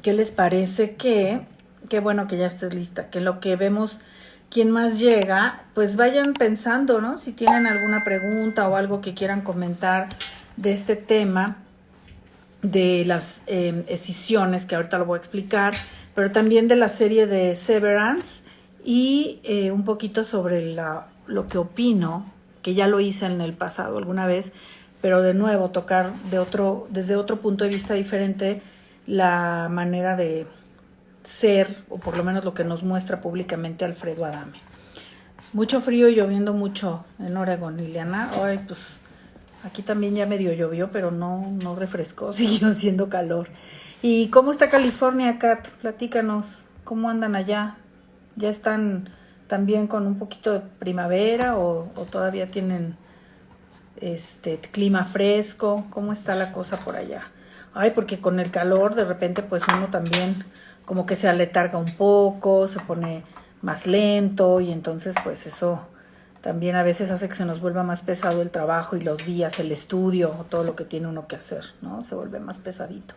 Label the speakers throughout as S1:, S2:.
S1: ¿qué les parece que, qué bueno que ya estés lista, que lo que vemos, quien más llega, pues vayan pensando, ¿no? Si tienen alguna pregunta o algo que quieran comentar de este tema, de las escisiones, que ahorita lo voy a explicar, pero también de la serie de Severance y un poquito sobre lo que opino, que ya lo hice en el pasado alguna vez, pero de nuevo tocar desde otro punto de vista diferente la manera de ser, o por lo menos lo que nos muestra públicamente Alfredo Adame. Mucho frío y lloviendo mucho en Oregón, Liliana. Ay, pues aquí también ya medio llovió, pero no refrescó, siguió haciendo calor. ¿Y cómo está California, Kat? Platícanos, ¿cómo andan allá? ¿Ya están también con un poquito de primavera o todavía tienen clima fresco? ¿Cómo está la cosa por allá? Ay, porque con el calor de repente pues uno también como que se aletarga un poco, se pone más lento y entonces pues eso también a veces hace que se nos vuelva más pesado el trabajo y los días, el estudio, todo lo que tiene uno que hacer, ¿no? Se vuelve más pesadito.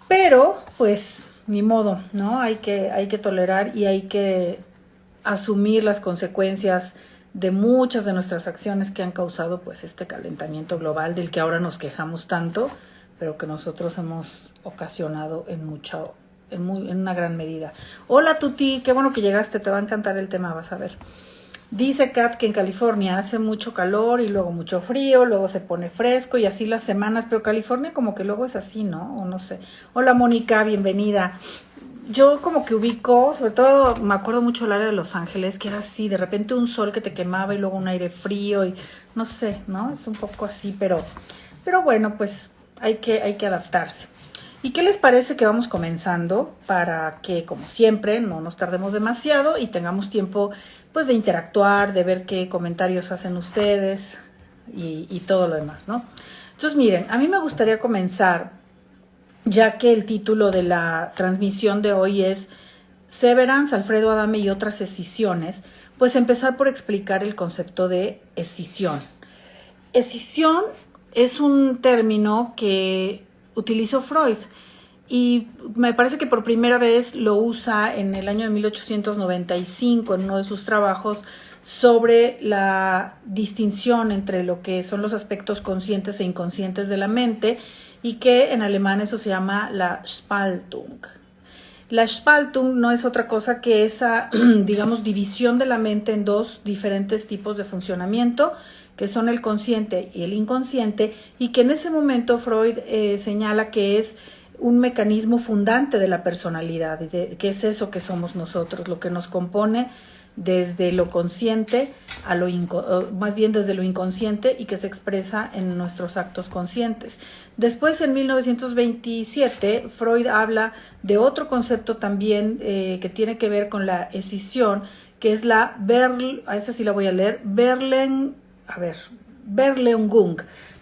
S1: Pero, pues, ni modo, ¿no? Hay que tolerar y hay que asumir las consecuencias de muchas de nuestras acciones que han causado, pues, este calentamiento global del que ahora nos quejamos tanto, pero que nosotros hemos ocasionado en una gran medida. Hola, Tuti, qué bueno que llegaste, te va a encantar el tema, vas a ver. Dice Kat que en California hace mucho calor y luego mucho frío, luego se pone fresco y así las semanas, pero California como que luego es así, ¿no? O no sé. Hola Mónica, bienvenida. Yo como que ubico, sobre todo me acuerdo mucho el área de Los Ángeles, que era así, de repente un sol que te quemaba y luego un aire frío y no sé, ¿no? Es un poco así, pero bueno, pues hay que adaptarse. ¿Y qué les parece que vamos comenzando para que, como siempre, no nos tardemos demasiado y tengamos tiempo pues de interactuar, de ver qué comentarios hacen ustedes y todo lo demás, ¿no? Entonces, miren, a mí me gustaría comenzar, ya que el título de la transmisión de hoy es Severance, Alfredo Adame y otras escisiones, pues empezar por explicar el concepto de escisión. Escisión es un término que utilizó Freud y me parece que por primera vez lo usa en el año de 1895 en uno de sus trabajos sobre la distinción entre lo que son los aspectos conscientes e inconscientes de la mente y que en alemán eso se llama la Spaltung. La Spaltung no es otra cosa que esa, digamos, división de la mente en dos diferentes tipos de funcionamiento, que son el consciente y el inconsciente, y que en ese momento Freud señala que es un mecanismo fundante de la personalidad, que es eso que somos nosotros, lo que nos compone desde lo consciente a más bien desde lo inconsciente y que se expresa en nuestros actos conscientes. Después, en 1927, Freud habla de otro concepto también que tiene que ver con la escisión, que es la esa sí la voy a leer, Verlängung.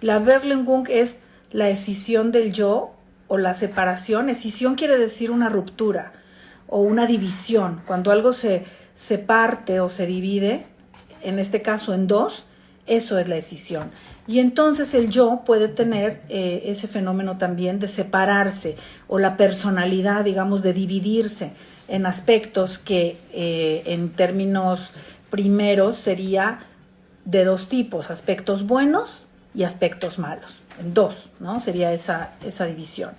S1: La Verlängung es la escisión del yo o la separación. Escisión quiere decir una ruptura o una división. Cuando algo se parte o se divide, en este caso en dos, eso es la escisión. Y entonces el yo puede tener ese fenómeno también de separarse o la personalidad, digamos, de dividirse en aspectos que en términos primeros sería de dos tipos, aspectos buenos y aspectos malos. En dos, ¿no? Sería esa división.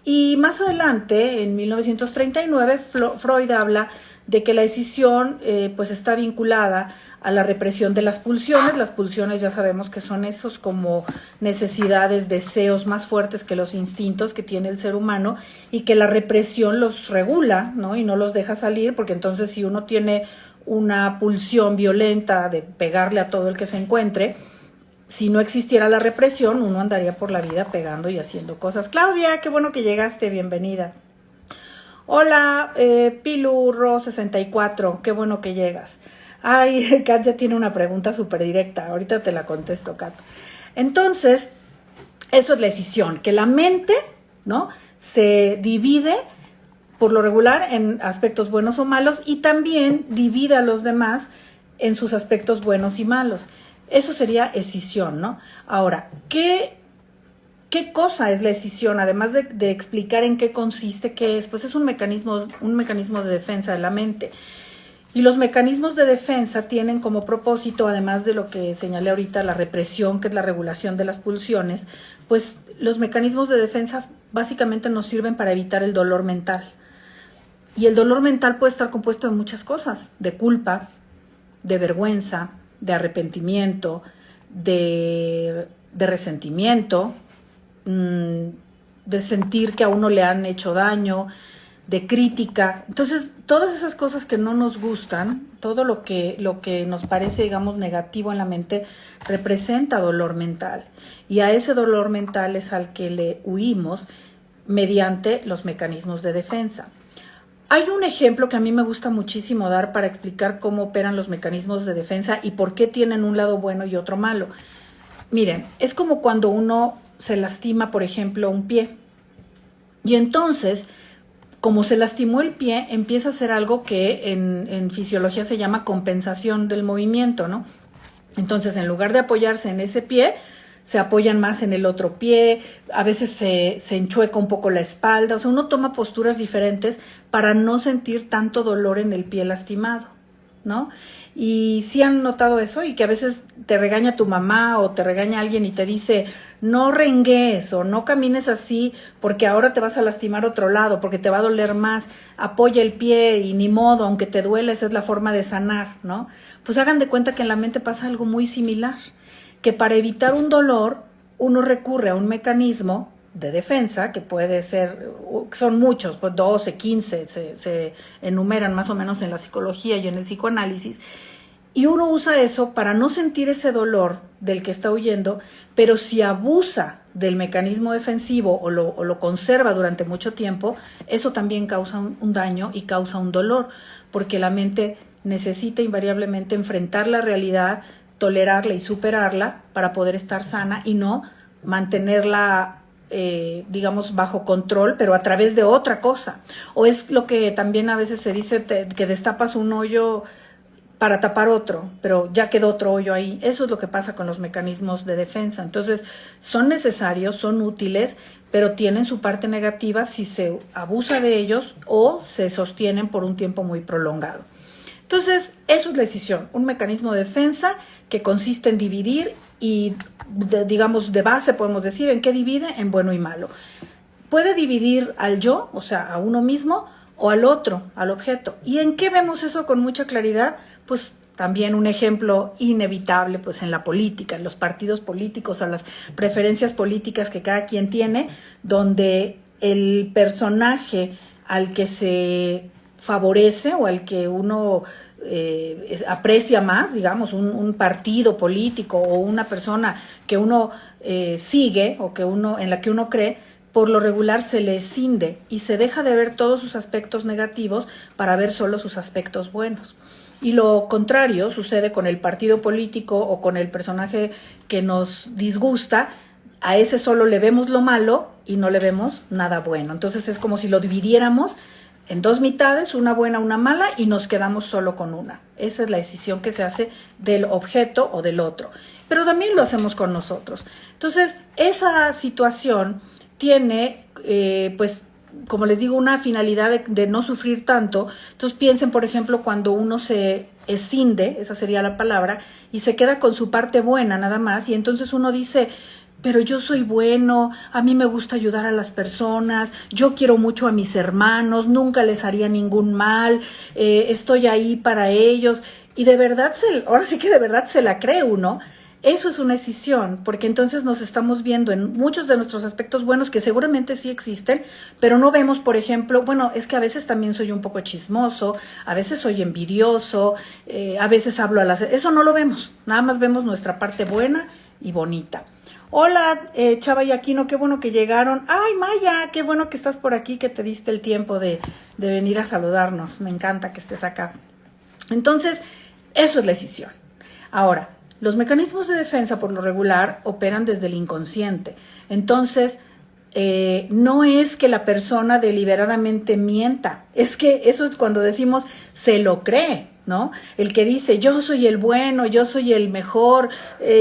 S1: Y más adelante, en 1939, Freud habla de que la escisión pues está vinculada a la represión de las pulsiones. Las pulsiones ya sabemos que son esos como necesidades, deseos más fuertes que los instintos que tiene el ser humano y que la represión los regula, ¿no? Y no los deja salir, porque entonces si uno tiene una pulsión violenta de pegarle a todo el que se encuentre, si no existiera la represión, uno andaría por la vida pegando y haciendo cosas. Claudia, qué bueno que llegaste, bienvenida. Hola, Pilurro64, qué bueno que llegas. Ay, Kat ya tiene una pregunta súper directa, ahorita te la contesto, Kat. Entonces, eso es la escisión, que la mente, ¿no?, se divide por lo regular en aspectos buenos o malos y también divide a los demás en sus aspectos buenos y malos. Eso sería escisión, ¿no? Ahora, ¿qué ¿qué cosa es la escisión? Además de explicar en qué consiste, qué es, pues es un mecanismo de defensa de la mente. Y los mecanismos de defensa tienen como propósito, además de lo que señalé ahorita, la represión, que es la regulación de las pulsiones, pues los mecanismos de defensa básicamente nos sirven para evitar el dolor mental. Y el dolor mental puede estar compuesto de muchas cosas, de culpa, de vergüenza, de arrepentimiento, de resentimiento, de sentir que a uno le han hecho daño, de crítica. Entonces, todas esas cosas que no nos gustan, todo lo que nos parece, digamos, negativo en la mente, representa dolor mental. Y a ese dolor mental es al que le huimos mediante los mecanismos de defensa. Hay un ejemplo que a mí me gusta muchísimo dar para explicar cómo operan los mecanismos de defensa y por qué tienen un lado bueno y otro malo. Miren, es como cuando uno se lastima, por ejemplo, un pie. Y entonces, como se lastimó el pie, empieza a hacer algo que en fisiología se llama compensación del movimiento, ¿no? Entonces, en lugar de apoyarse en ese pie, se apoyan más en el otro pie, a veces se enchueca un poco la espalda, o sea, uno toma posturas diferentes para no sentir tanto dolor en el pie lastimado, ¿no? Y sí han notado eso, y que a veces te regaña tu mamá o te regaña alguien y te dice, no rengues o no camines así porque ahora te vas a lastimar otro lado, porque te va a doler más, apoya el pie y ni modo, aunque te duele, esa es la forma de sanar, ¿no? Pues hagan de cuenta que en la mente pasa algo muy similar, que para evitar un dolor uno recurre a un mecanismo de defensa, que puede ser, son muchos, pues 12, 15, se enumeran más o menos en la psicología y en el psicoanálisis, y uno usa eso para no sentir ese dolor del que está huyendo, pero si abusa del mecanismo defensivo o lo conserva durante mucho tiempo, eso también causa un daño y causa un dolor, porque la mente necesita invariablemente enfrentar la realidad, tolerarla y superarla para poder estar sana y no mantenerla digamos, bajo control, pero a través de otra cosa. O es lo que también a veces se dice, que destapas un hoyo para tapar otro, pero ya quedó otro hoyo ahí. Eso es lo que pasa con los mecanismos de defensa. Entonces, son necesarios, son útiles, pero tienen su parte negativa si se abusa de ellos o se sostienen por un tiempo muy prolongado. Entonces, eso es la escisión, un mecanismo de defensa que consiste en dividir y, digamos, de base podemos decir, ¿en qué divide? En bueno y malo. Puede dividir al yo, o sea, a uno mismo, o al otro, al objeto. ¿Y en qué vemos eso con mucha claridad? Pues también un ejemplo inevitable, pues en la política, en los partidos políticos, a las preferencias políticas que cada quien tiene, donde el personaje al que se favorece o al que uno aprecia más, digamos, un partido político o una persona que uno sigue o en la que uno cree, por lo regular se le escinde y se deja de ver todos sus aspectos negativos para ver solo sus aspectos buenos. Y lo contrario sucede con el partido político o con el personaje que nos disgusta. A ese solo le vemos lo malo y no le vemos nada bueno. Entonces es como si lo dividiéramos en dos mitades, una buena, una mala, y nos quedamos solo con una. Esa es la decisión que se hace del objeto o del otro. Pero también lo hacemos con nosotros. Entonces, esa situación tiene, pues, como les digo, una finalidad de no sufrir tanto. Entonces piensen, por ejemplo, cuando uno se escinde, esa sería la palabra, y se queda con su parte buena nada más, y entonces uno dice, pero yo soy bueno, a mí me gusta ayudar a las personas, yo quiero mucho a mis hermanos, nunca les haría ningún mal, estoy ahí para ellos, y de verdad, ahora sí que de verdad se la cree uno. Eso es una escisión, porque entonces nos estamos viendo en muchos de nuestros aspectos buenos que seguramente sí existen, pero no vemos, por ejemplo, bueno, es que a veces también soy un poco chismoso, a veces soy envidioso, a veces hablo a las... Eso no lo vemos, nada más vemos nuestra parte buena y bonita. Hola, Chava y Aquino, qué bueno que llegaron. Ay, Maya, qué bueno que estás por aquí, que te diste el tiempo de venir a saludarnos. Me encanta que estés acá. Entonces, eso es la escisión. Ahora, los mecanismos de defensa, por lo regular, operan desde el inconsciente. Entonces, no es que la persona deliberadamente mienta. Es que eso es cuando decimos se lo cree. ¿no? El que dice, yo soy el bueno, yo soy el mejor,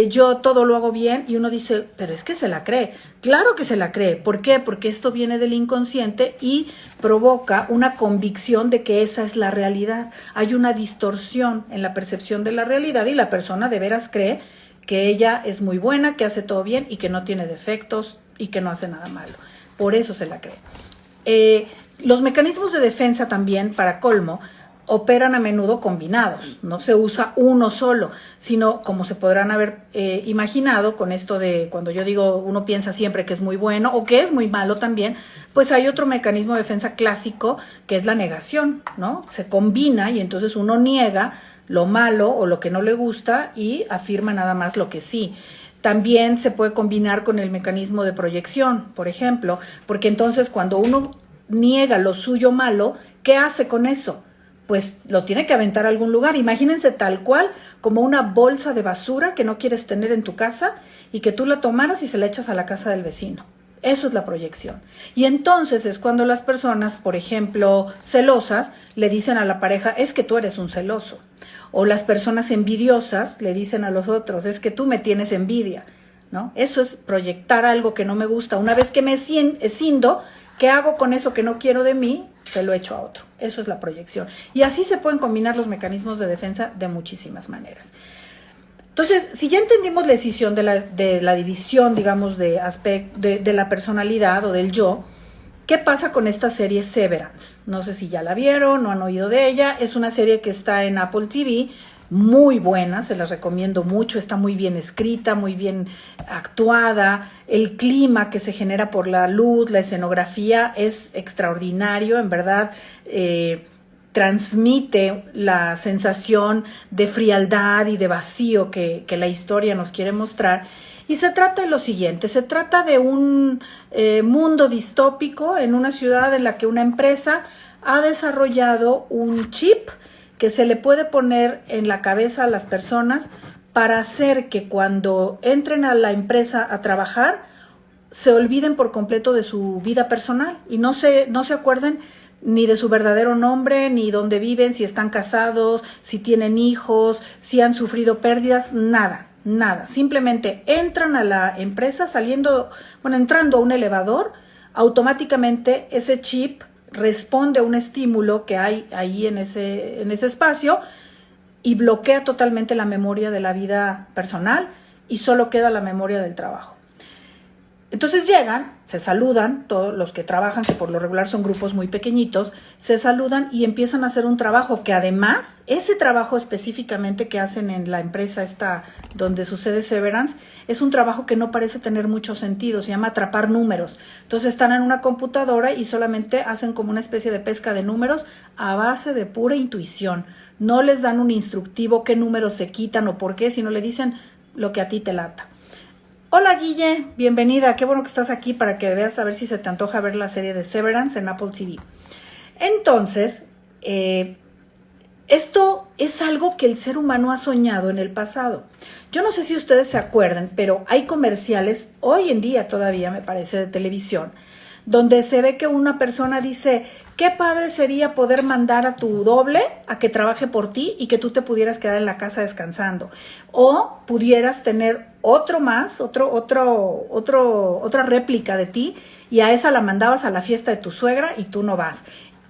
S1: yo todo lo hago bien, y uno dice, pero es que se la cree. Claro que se la cree. ¿Por qué? Porque esto viene del inconsciente y provoca una convicción de que esa es la realidad. Hay una distorsión en la percepción de la realidad y la persona de veras cree que ella es muy buena, que hace todo bien y que no tiene defectos y que no hace nada malo. Por eso se la cree. Los mecanismos de defensa también, para colmo, operan a menudo combinados, no se usa uno solo, sino como se podrán haber imaginado con esto de cuando yo digo uno piensa siempre que es muy bueno o que es muy malo también, pues hay otro mecanismo de defensa clásico que es la negación, ¿no? Se combina y entonces uno niega lo malo o lo que no le gusta y afirma nada más lo que sí. También se puede combinar con el mecanismo de proyección, por ejemplo, porque entonces cuando uno niega lo suyo malo, ¿qué hace con eso? Pues lo tiene que aventar a algún lugar. Imagínense tal cual como una bolsa de basura que no quieres tener en tu casa y que tú la tomaras y se la echas a la casa del vecino. Eso es la proyección. Y entonces es cuando las personas, por ejemplo, celosas, le dicen a la pareja, es que tú eres un celoso. O las personas envidiosas le dicen a los otros, es que tú me tienes envidia, ¿no? Eso es proyectar algo que no me gusta. Una vez que me escindo, ¿qué hago con eso que no quiero de mí? Se lo echo a otro. Eso es la proyección. Y así se pueden combinar los mecanismos de defensa de muchísimas maneras. Entonces, si ya entendimos la decisión de la división, digamos, de la personalidad o del yo, ¿qué pasa con esta serie Severance? No sé si ya la vieron o han oído de ella. Es una serie que está en Apple TV, muy buena, se las recomiendo mucho, está muy bien escrita, muy bien actuada, el clima que se genera por la luz, la escenografía es extraordinario, en verdad transmite la sensación de frialdad y de vacío que la historia nos quiere mostrar. Y se trata de lo siguiente, se trata de un mundo distópico en una ciudad en la que una empresa ha desarrollado un chip que se le puede poner en la cabeza a las personas para hacer que cuando entren a la empresa a trabajar se olviden por completo de su vida personal y no se acuerden ni de su verdadero nombre, ni dónde viven, si están casados, si tienen hijos, si han sufrido pérdidas, nada. Simplemente entran a la empresa entrando a un elevador, automáticamente ese chip responde a un estímulo que hay ahí en ese espacio y bloquea totalmente la memoria de la vida personal y solo queda la memoria del trabajo. Entonces llegan, se saludan, todos los que trabajan, que por lo regular son grupos muy pequeñitos, se saludan y empiezan a hacer un trabajo que además, ese trabajo específicamente que hacen en la empresa esta donde sucede Severance, es un trabajo que no parece tener mucho sentido, se llama atrapar números. Entonces están en una computadora y solamente hacen como una especie de pesca de números a base de pura intuición. No les dan un instructivo qué números se quitan o por qué, sino le dicen lo que a ti te lata. Hola Guille, bienvenida, qué bueno que estás aquí para que veas a ver si se te antoja ver la serie de Severance en Apple TV. Entonces, esto es algo que el ser humano ha soñado en el pasado. Yo no sé si ustedes se acuerdan, pero hay comerciales, hoy en día todavía me parece, de televisión, donde se ve que una persona dice, qué padre sería poder mandar a tu doble a que trabaje por ti y que tú te pudieras quedar en la casa descansando. O pudieras tener otro más, otra réplica de ti y a esa la mandabas a la fiesta de tu suegra y tú no vas.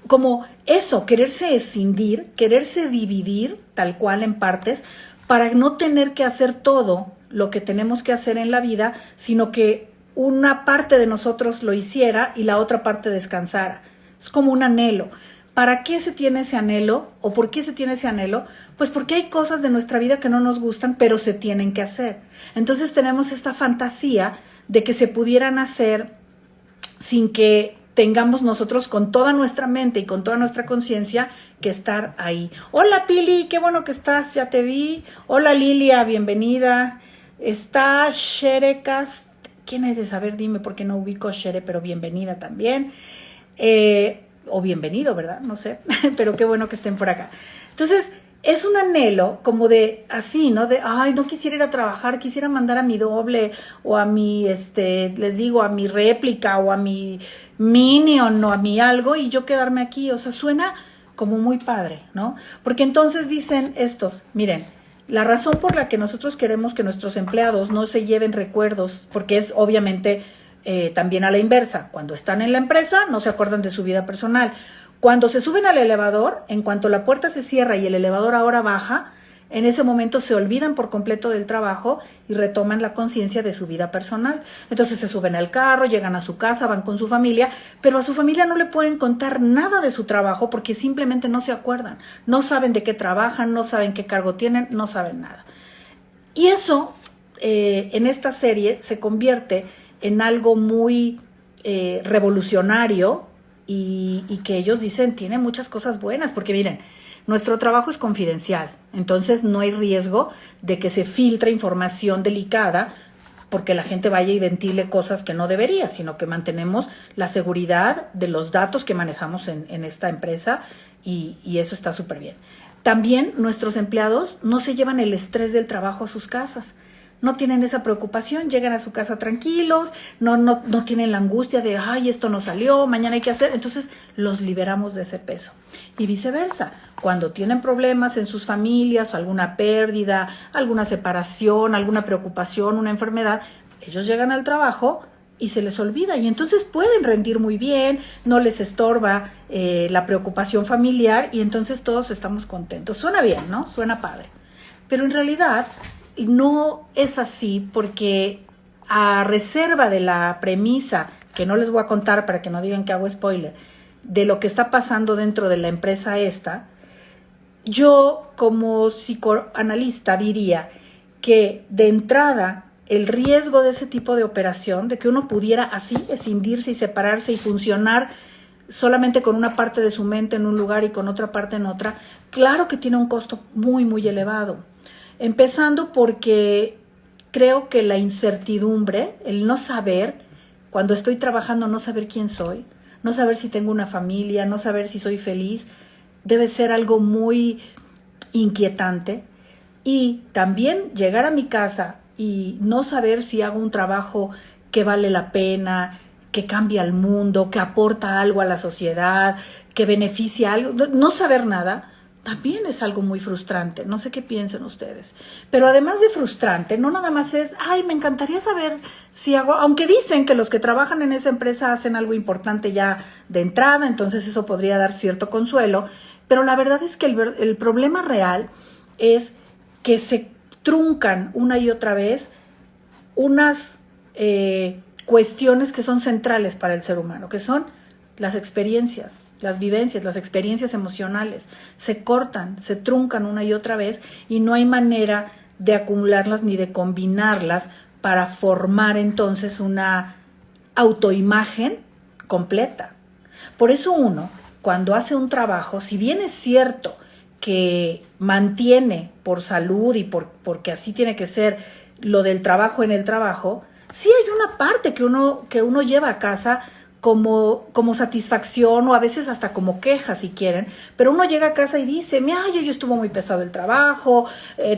S1: Como eso, quererse escindir, quererse dividir tal cual en partes para no tener que hacer todo lo que tenemos que hacer en la vida, sino que una parte de nosotros lo hiciera y la otra parte descansara. Es como un anhelo. ¿Para qué se tiene ese anhelo? ¿O por qué se tiene ese anhelo? Pues porque hay cosas de nuestra vida que no nos gustan, pero se tienen que hacer. Entonces tenemos esta fantasía de que se pudieran hacer sin que tengamos nosotros con toda nuestra mente y con toda nuestra conciencia que estar ahí. Hola Pili, qué bueno que estás, ya te vi. Hola Lilia, bienvenida. Está Sherecast. ¿Quién eres? A ver, dime por qué no ubico a Shere, pero bienvenida también. O bienvenido, ¿verdad? No sé, pero qué bueno que estén por acá. Entonces, es un anhelo como de así, ¿no? De, ay, no quisiera ir a trabajar, quisiera mandar a mi doble o a mi, les digo, a mi réplica o a mi minion o a mi algo y yo quedarme aquí. O sea, suena como muy padre, ¿no? Porque entonces dicen estos, miren, la razón por la que nosotros queremos que nuestros empleados no se lleven recuerdos, porque es obviamente también a la inversa, cuando están en la empresa no se acuerdan de su vida personal. Cuando se suben al elevador, en cuanto la puerta se cierra y el elevador ahora baja, en ese momento se olvidan por completo del trabajo y retoman la conciencia de su vida personal. Entonces se suben al carro, llegan a su casa, van con su familia, pero a su familia no le pueden contar nada de su trabajo porque simplemente no se acuerdan. No saben de qué trabajan, no saben qué cargo tienen, no saben nada. Y eso en esta serie se convierte en algo muy revolucionario y que ellos dicen tiene muchas cosas buenas, porque miren, nuestro trabajo es confidencial, entonces no hay riesgo de que se filtre información delicada porque la gente vaya y ventile cosas que no debería, sino que mantenemos la seguridad de los datos que manejamos en esta empresa y eso está súper bien. También nuestros empleados no se llevan el estrés del trabajo a sus casas. No tienen esa preocupación, llegan a su casa tranquilos, no tienen la angustia de, ay, esto no salió, mañana hay que hacer. Entonces los liberamos de ese peso. Y viceversa, cuando tienen problemas en sus familias, alguna pérdida, alguna separación, alguna preocupación, una enfermedad, ellos llegan al trabajo y se les olvida. Y entonces pueden rendir muy bien, no les estorba la preocupación familiar y entonces todos estamos contentos. Suena bien, ¿no? Suena padre. Pero en realidad no es así porque a reserva de la premisa, que no les voy a contar para que no digan que hago spoiler, de lo que está pasando dentro de la empresa esta, yo como psicoanalista diría que de entrada el riesgo de ese tipo de operación, de que uno pudiera así escindirse y separarse y funcionar solamente con una parte de su mente en un lugar y con otra parte en otra, claro que tiene un costo muy, muy elevado. Empezando porque creo que la incertidumbre, el no saber, cuando estoy trabajando, no saber quién soy, no saber si tengo una familia, no saber si soy feliz, debe ser algo muy inquietante. Y también llegar a mi casa y no saber si hago un trabajo que vale la pena, que cambia al mundo, que aporta algo a la sociedad, que beneficia algo, no saber nada, también es algo muy frustrante. No sé qué piensan ustedes. Pero además de frustrante, no nada más es, ay, me encantaría saber si hago, aunque dicen que los que trabajan en esa empresa hacen algo importante ya de entrada, entonces eso podría dar cierto consuelo, pero la verdad es que el problema real es que se truncan una y otra vez unas cuestiones que son centrales para el ser humano, que son las experiencias, las vivencias, las experiencias emocionales. Se cortan, se truncan una y otra vez y no hay manera de acumularlas ni de combinarlas para formar entonces una autoimagen completa. Por eso uno, cuando hace un trabajo, si bien es cierto que mantiene por salud y porque así tiene que ser lo del trabajo en el trabajo, sí hay una parte que uno lleva a casa como satisfacción o a veces hasta como queja si quieren, pero uno llega a casa y dice, mira, yo estuvo muy pesado el trabajo,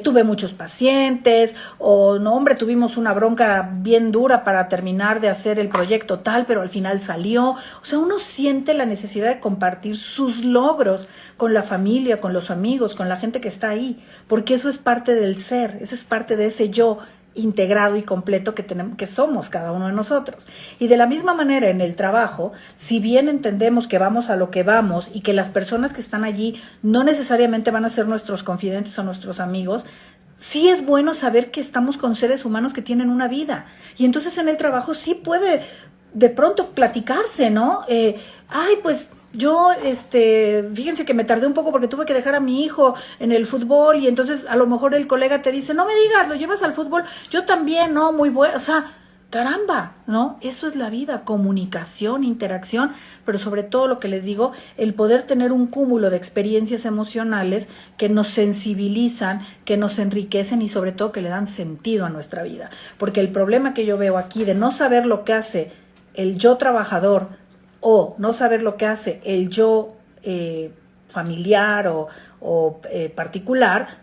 S1: tuve muchos pacientes, o no, hombre, tuvimos una bronca bien dura para terminar de hacer el proyecto tal, pero al final salió. O sea, uno siente la necesidad de compartir sus logros con la familia, con los amigos, con la gente que está ahí, porque eso es parte del ser, eso es parte de ese yo integrado y completo que somos cada uno de nosotros. Y de la misma manera en el trabajo, si bien entendemos que vamos a lo que vamos y que las personas que están allí no necesariamente van a ser nuestros confidentes o nuestros amigos, sí es bueno saber que estamos con seres humanos que tienen una vida. Y entonces en el trabajo sí puede de pronto platicarse, ¿no? Ay, pues yo, fíjense que me tardé un poco porque tuve que dejar a mi hijo en el fútbol y entonces a lo mejor el colega te dice, no me digas, lo llevas al fútbol, yo también, no, muy bueno, o sea, caramba, ¿no? Eso es la vida, comunicación, interacción, pero sobre todo lo que les digo, el poder tener un cúmulo de experiencias emocionales que nos sensibilizan, que nos enriquecen y sobre todo que le dan sentido a nuestra vida. Porque el problema que yo veo aquí de no saber lo que hace el yo trabajador o no saber lo que hace el yo familiar o particular,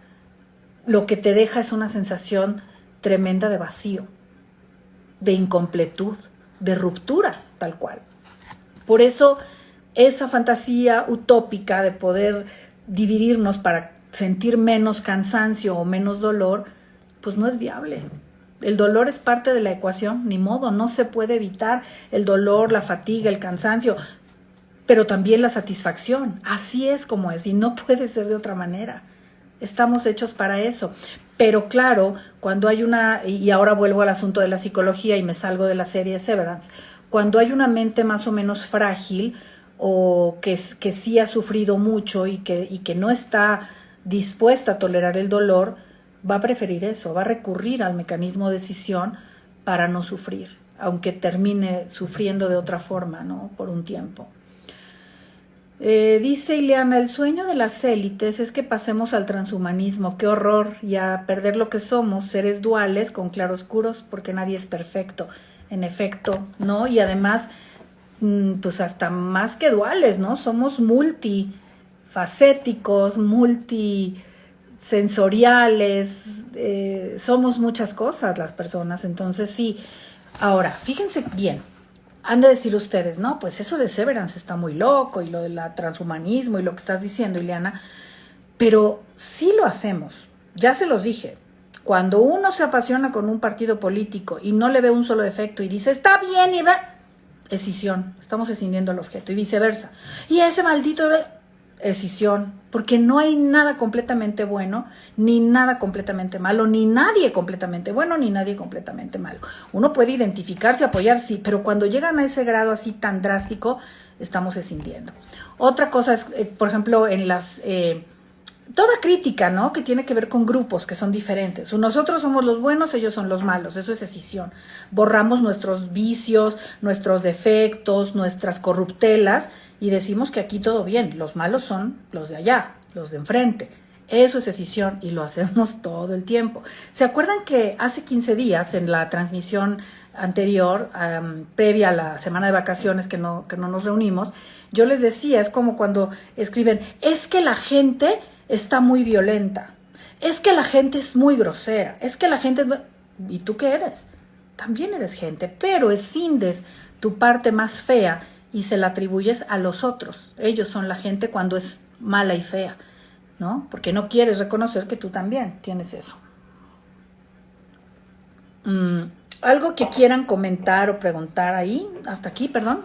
S1: lo que te deja es una sensación tremenda de vacío, de incompletud, de ruptura, tal cual. Por eso, esa fantasía utópica de poder dividirnos para sentir menos cansancio o menos dolor, pues no es viable. El dolor es parte de la ecuación, ni modo, no se puede evitar el dolor, la fatiga, el cansancio, pero también la satisfacción. Así es como es y no puede ser de otra manera. Estamos hechos para eso. Pero claro, cuando hay y ahora vuelvo al asunto de la psicología y me salgo de la serie Severance, cuando hay una mente más o menos frágil o que sí ha sufrido mucho y que no está dispuesta a tolerar el dolor, va a preferir eso, va a recurrir al mecanismo de escisión para no sufrir, aunque termine sufriendo de otra forma, ¿no? Por un tiempo. Dice Ileana, el sueño de las élites es que pasemos al transhumanismo, qué horror, y a perder lo que somos, seres duales con claroscuros, porque nadie es perfecto, en efecto, ¿no? Y además, pues hasta más que duales, ¿no? Somos multifacéticos, multisensoriales, somos muchas cosas las personas, entonces sí. Ahora, fíjense bien, han de decir ustedes, no, pues eso de Severance está muy loco y lo del transhumanismo y lo que estás diciendo, Ileana, pero sí lo hacemos, ya se los dije. Cuando uno se apasiona con un partido político y no le ve un solo defecto y dice, está bien, y va, escisión, estamos escindiendo al objeto y viceversa. Y ese maldito escisión, porque no hay nada completamente bueno, ni nada completamente malo, ni nadie completamente bueno, ni nadie completamente malo. Uno puede identificarse, apoyar, sí, pero cuando llegan a ese grado así tan drástico, estamos escindiendo. Otra cosa es, por ejemplo, en las... toda crítica, ¿no? Que tiene que ver con grupos que son diferentes. Nosotros somos los buenos, ellos son los malos. Eso es escisión. Borramos nuestros vicios, nuestros defectos, nuestras corruptelas y decimos que aquí todo bien. Los malos son los de allá, los de enfrente. Eso es escisión y lo hacemos todo el tiempo. ¿Se acuerdan que hace 15 días en la transmisión anterior, previa a la semana de vacaciones que no nos reunimos, yo les decía, es como cuando escriben, es que la gente está muy violenta, es que la gente es muy grosera, es que la gente es... ¿Y tú qué eres? También eres gente, pero escindes tu parte más fea y se la atribuyes a los otros. Ellos son la gente cuando es mala y fea, ¿no? Porque no quieres reconocer que tú también tienes eso. ¿Algo que quieran comentar o preguntar ahí? Hasta aquí, perdón.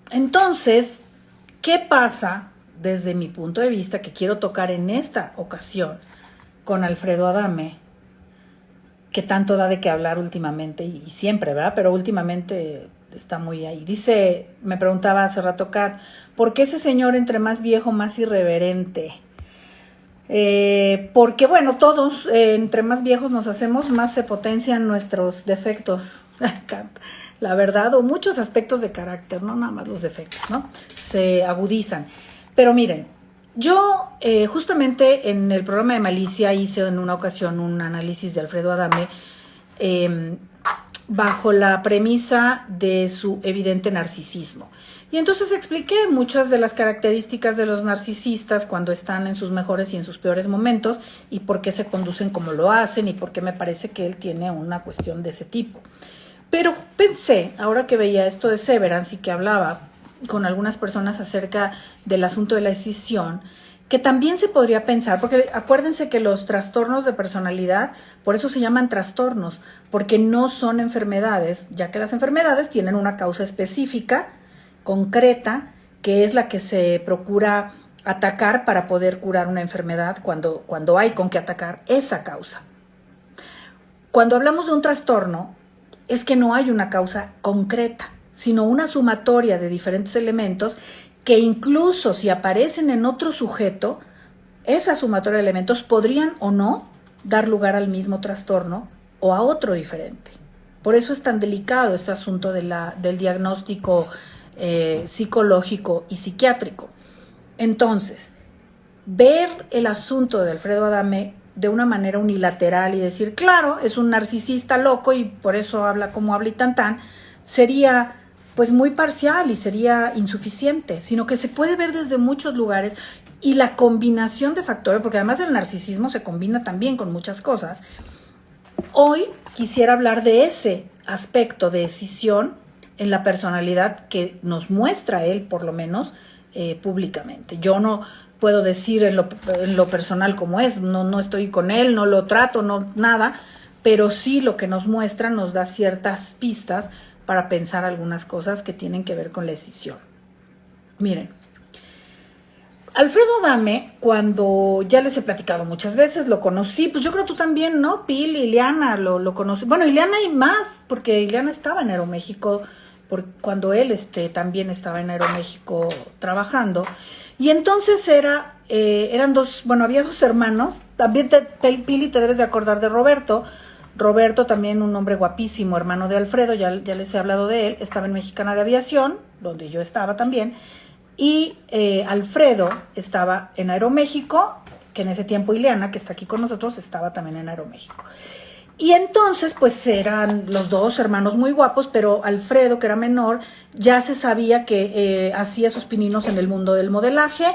S1: Entonces, ¿qué pasa desde mi punto de vista que quiero tocar en esta ocasión con Alfredo Adame, que tanto da de qué hablar últimamente y siempre, ¿verdad? Pero últimamente está muy ahí. Dice, me preguntaba hace rato Kat, ¿por qué ese señor entre más viejo, más irreverente? Porque, bueno, todos entre más viejos nos hacemos, más se potencian nuestros defectos, la verdad, o muchos aspectos de carácter, no nada más los defectos, ¿no? Se agudizan. Pero miren, yo justamente en el programa de Malicia hice en una ocasión un análisis de Alfredo Adame bajo la premisa de su evidente narcisismo. Y entonces expliqué muchas de las características de los narcisistas cuando están en sus mejores y en sus peores momentos y por qué se conducen como lo hacen y por qué me parece que él tiene una cuestión de ese tipo. Pero pensé, ahora que veía esto de Severance y que hablaba con algunas personas acerca del asunto de la escisión, que también se podría pensar, porque acuérdense que los trastornos de personalidad, por eso se llaman trastornos, porque no son enfermedades, ya que las enfermedades tienen una causa específica, concreta, que es la que se procura atacar para poder curar una enfermedad cuando hay con qué atacar esa causa. Cuando hablamos de un trastorno, es que no hay una causa concreta, sino una sumatoria de diferentes elementos que incluso si aparecen en otro sujeto, esa sumatoria de elementos podrían o no dar lugar al mismo trastorno o a otro diferente. Por eso es tan delicado este asunto del diagnóstico psicológico y psiquiátrico. Entonces, ver el asunto de Alfredo Adame de una manera unilateral y decir, claro, es un narcisista loco y por eso habla como habla y tan, sería pues muy parcial y sería insuficiente, sino que se puede ver desde muchos lugares y la combinación de factores, porque además el narcisismo se combina también con muchas cosas. Hoy quisiera hablar de ese aspecto de escisión en la personalidad que nos muestra él, por lo menos públicamente. Yo no puedo decir en lo personal cómo es, no estoy con él, no lo trato, no nada, pero sí lo que nos muestra nos da ciertas pistas para pensar algunas cosas que tienen que ver con la escisión. Miren, Alfredo Adame, cuando ya les he platicado muchas veces, lo conocí, pues yo creo tú también, ¿no? Pili, Ileana, lo conocí. Bueno, Ileana y más, porque Ileana estaba en Aeroméxico, cuando él también estaba en Aeroméxico trabajando. Y entonces eran había dos hermanos, también Pili, te debes de acordar de Roberto. Roberto, también un hombre guapísimo, hermano de Alfredo, ya les he hablado de él, estaba en Mexicana de Aviación, donde yo estaba también. Y Alfredo estaba en Aeroméxico, que en ese tiempo Ileana, que está aquí con nosotros, estaba también en Aeroméxico. Y entonces, pues eran los dos hermanos muy guapos, pero Alfredo, que era menor, ya se sabía que hacía sus pininos en el mundo del modelaje,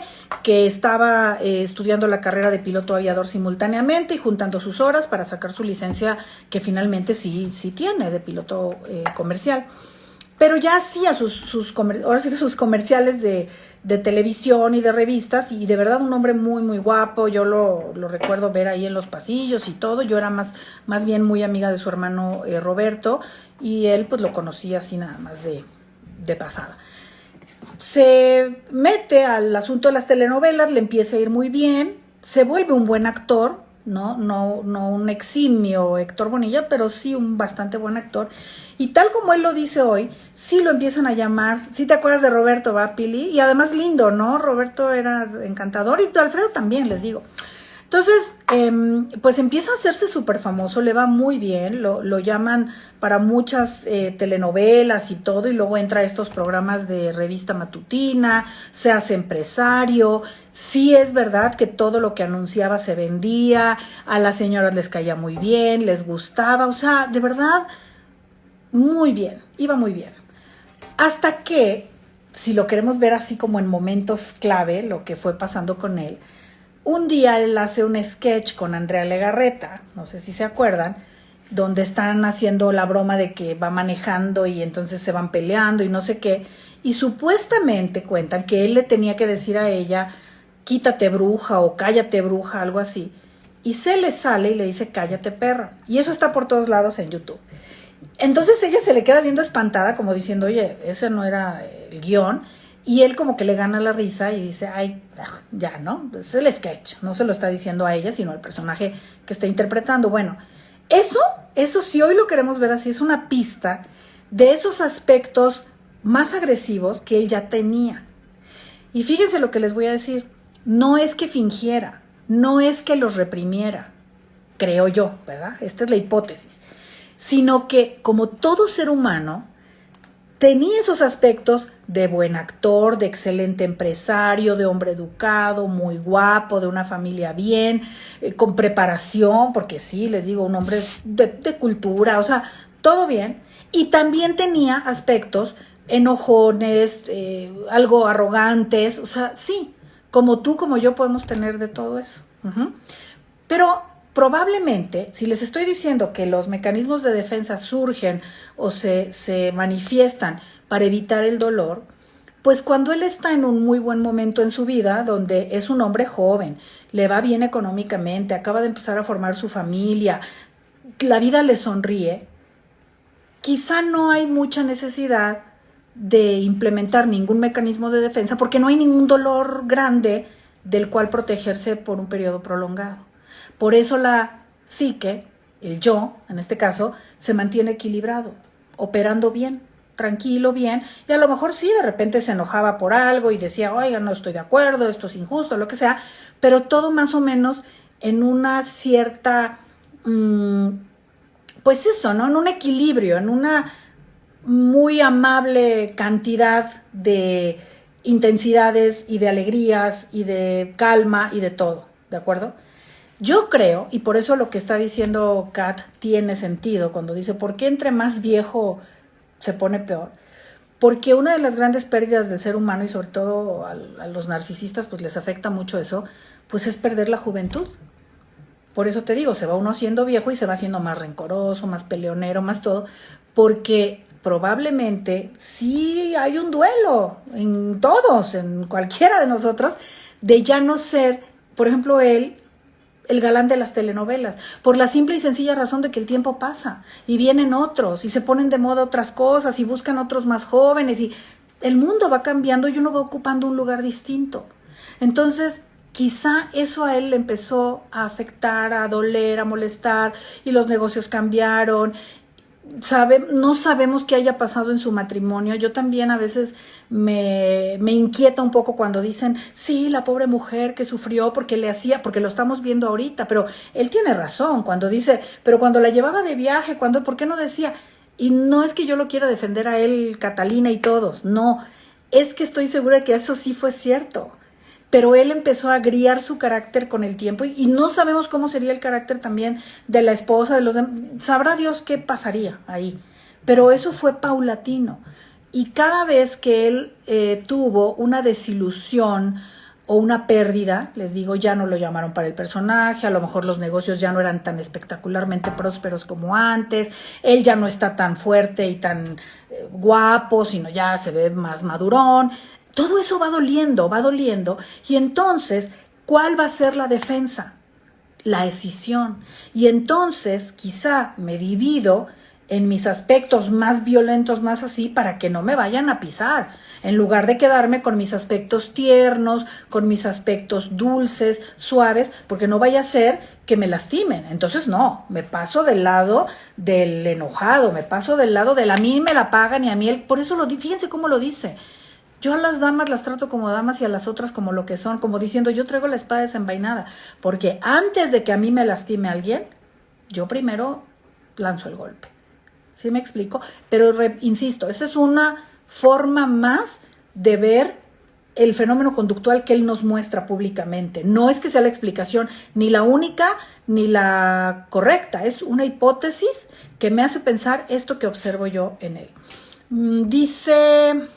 S1: que estaba estudiando la carrera de piloto aviador simultáneamente y juntando sus horas para sacar su licencia, que finalmente sí tiene, de piloto comercial. Pero ya hacía sus comerciales de televisión y de revistas, y de verdad un hombre muy, muy guapo. Yo lo recuerdo ver ahí en los pasillos y todo. Yo era más bien muy amiga de su hermano Roberto, y él pues lo conocía así nada más de pasada. Se mete al asunto de las telenovelas, le empieza a ir muy bien, se vuelve un buen actor, no un eximio Héctor Bonilla, pero sí un bastante buen actor. Y tal como él lo dice hoy, sí lo empiezan a llamar. ¿Sí te acuerdas de Roberto, va, Pili? Y además lindo, ¿no? Roberto era encantador, y Alfredo también, les digo. Entonces, pues empieza a hacerse súper famoso, le va muy bien, lo llaman para muchas telenovelas y todo, y luego entra a estos programas de revista matutina, se hace empresario. Sí es verdad que todo lo que anunciaba se vendía, a las señoras les caía muy bien, les gustaba, o sea, de verdad, muy bien, iba muy bien. Hasta que, si lo queremos ver así como en momentos clave, lo que fue pasando con él, un día él hace un sketch con Andrea Legarreta, no sé si se acuerdan, donde están haciendo la broma de que va manejando y entonces se van peleando y no sé qué, y supuestamente cuentan que él le tenía que decir a ella, quítate bruja o cállate bruja, algo así, y se le sale y le dice cállate perra, y eso está por todos lados en YouTube. Entonces ella se le queda viendo espantada, como diciendo, oye, ese no era el guión. Y él como que le gana la risa y dice, ay, ya, ¿no? Es el sketch, no se lo está diciendo a ella, sino al personaje que está interpretando. Bueno, eso si hoy lo queremos ver así, es una pista de esos aspectos más agresivos que él ya tenía. Y fíjense lo que les voy a decir, no es que fingiera, no es que los reprimiera, creo yo, ¿verdad? Esta es la hipótesis. Sino que, como todo ser humano, tenía esos aspectos de buen actor, de excelente empresario, de hombre educado, muy guapo, de una familia bien, con preparación, porque sí, les digo, un hombre de cultura, o sea, todo bien. Y también tenía aspectos enojones, algo arrogantes, o sea, sí, como tú, como yo podemos tener de todo eso. Pero probablemente, si les estoy diciendo que los mecanismos de defensa surgen o se manifiestan para evitar el dolor, pues cuando él está en un muy buen momento en su vida, donde es un hombre joven, le va bien económicamente, acaba de empezar a formar su familia, la vida le sonríe, quizá no hay mucha necesidad de implementar ningún mecanismo de defensa porque no hay ningún dolor grande del cual protegerse por un periodo prolongado. Por eso la psique, el yo, en este caso, se mantiene equilibrado, operando bien, tranquilo, bien, y a lo mejor sí, de repente se enojaba por algo y decía, oiga, no estoy de acuerdo, esto es injusto, lo que sea, pero todo más o menos en una cierta, pues eso, ¿no? En un equilibrio, en una muy amable cantidad de intensidades y de alegrías y de calma y de todo, ¿de acuerdo? Yo creo, y por eso lo que está diciendo Kat tiene sentido cuando dice, ¿por qué entre más viejo se pone peor? Porque una de las grandes pérdidas del ser humano, y sobre todo a los narcisistas, pues les afecta mucho eso, pues es perder la juventud. Por eso te digo, se va uno haciendo viejo y se va haciendo más rencoroso, más peleonero, más todo, porque probablemente sí hay un duelo en todos, en cualquiera de nosotros, de ya no ser, por ejemplo, él, el galán de las telenovelas, por la simple y sencilla razón de que el tiempo pasa y vienen otros y se ponen de moda otras cosas y buscan otros más jóvenes y el mundo va cambiando y uno va ocupando un lugar distinto. Entonces, quizá eso a él le empezó a afectar, a doler, a molestar y los negocios cambiaron. No sabemos qué haya pasado en su matrimonio. Yo también a veces me inquieta un poco cuando dicen, sí, la pobre mujer que sufrió porque le hacía, porque lo estamos viendo ahorita, pero él tiene razón cuando dice, pero cuando la llevaba de viaje, ¿por qué no decía? Y no es que yo lo quiera defender a él, Catalina y todos, no, es que estoy segura de que eso sí fue cierto. Pero él empezó a agriar su carácter con el tiempo y no sabemos cómo sería el carácter también de la esposa, de los demás. Sabrá Dios qué pasaría ahí. Pero eso fue paulatino. Y cada vez que él tuvo una desilusión o una pérdida, les digo, ya no lo llamaron para el personaje, a lo mejor los negocios ya no eran tan espectacularmente prósperos como antes, él ya no está tan fuerte y tan guapo, sino ya se ve más madurón. Todo eso va doliendo, y entonces, ¿cuál va a ser la defensa? La escisión. Y entonces, quizá me divido en mis aspectos más violentos, más así, para que no me vayan a pisar, en lugar de quedarme con mis aspectos tiernos, con mis aspectos dulces, suaves, porque no vaya a ser que me lastimen. Entonces, no, me paso del lado del enojado, me paso del lado del a mí me la pagan y a mí por eso fíjense cómo lo dice. Yo a las damas las trato como damas y a las otras como lo que son, como diciendo, yo traigo la espada desenvainada, porque antes de que a mí me lastime alguien, yo primero lanzo el golpe. ¿Sí me explico? Pero insisto, esa es una forma más de ver el fenómeno conductual que él nos muestra públicamente. No es que sea la explicación ni la única ni la correcta, es una hipótesis que me hace pensar esto que observo yo en él. Dice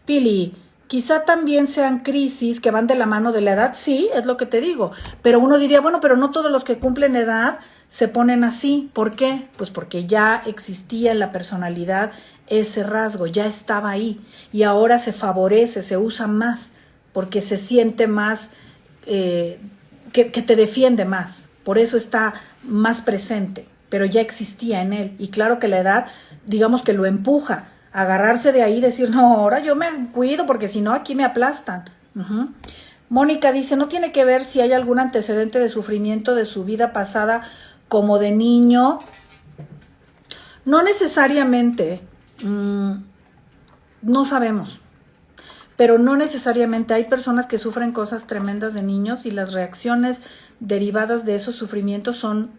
S1: Pili, quizá también sean crisis que van de la mano de la edad, sí, es lo que te digo, pero uno diría, bueno, pero no todos los que cumplen edad se ponen así. ¿Por qué? Pues porque ya existía en la personalidad ese rasgo, ya estaba ahí y ahora se favorece, se usa más, porque se siente más, que te defiende más, por eso está más presente, pero ya existía en él y claro que la edad, digamos que lo empuja, agarrarse de ahí y decir, no, ahora yo me cuido porque si no aquí me aplastan. Mónica dice, no tiene que ver si hay algún antecedente de sufrimiento de su vida pasada como de niño. No necesariamente, no sabemos, pero no necesariamente. Hay personas que sufren cosas tremendas de niños y las reacciones derivadas de esos sufrimientos son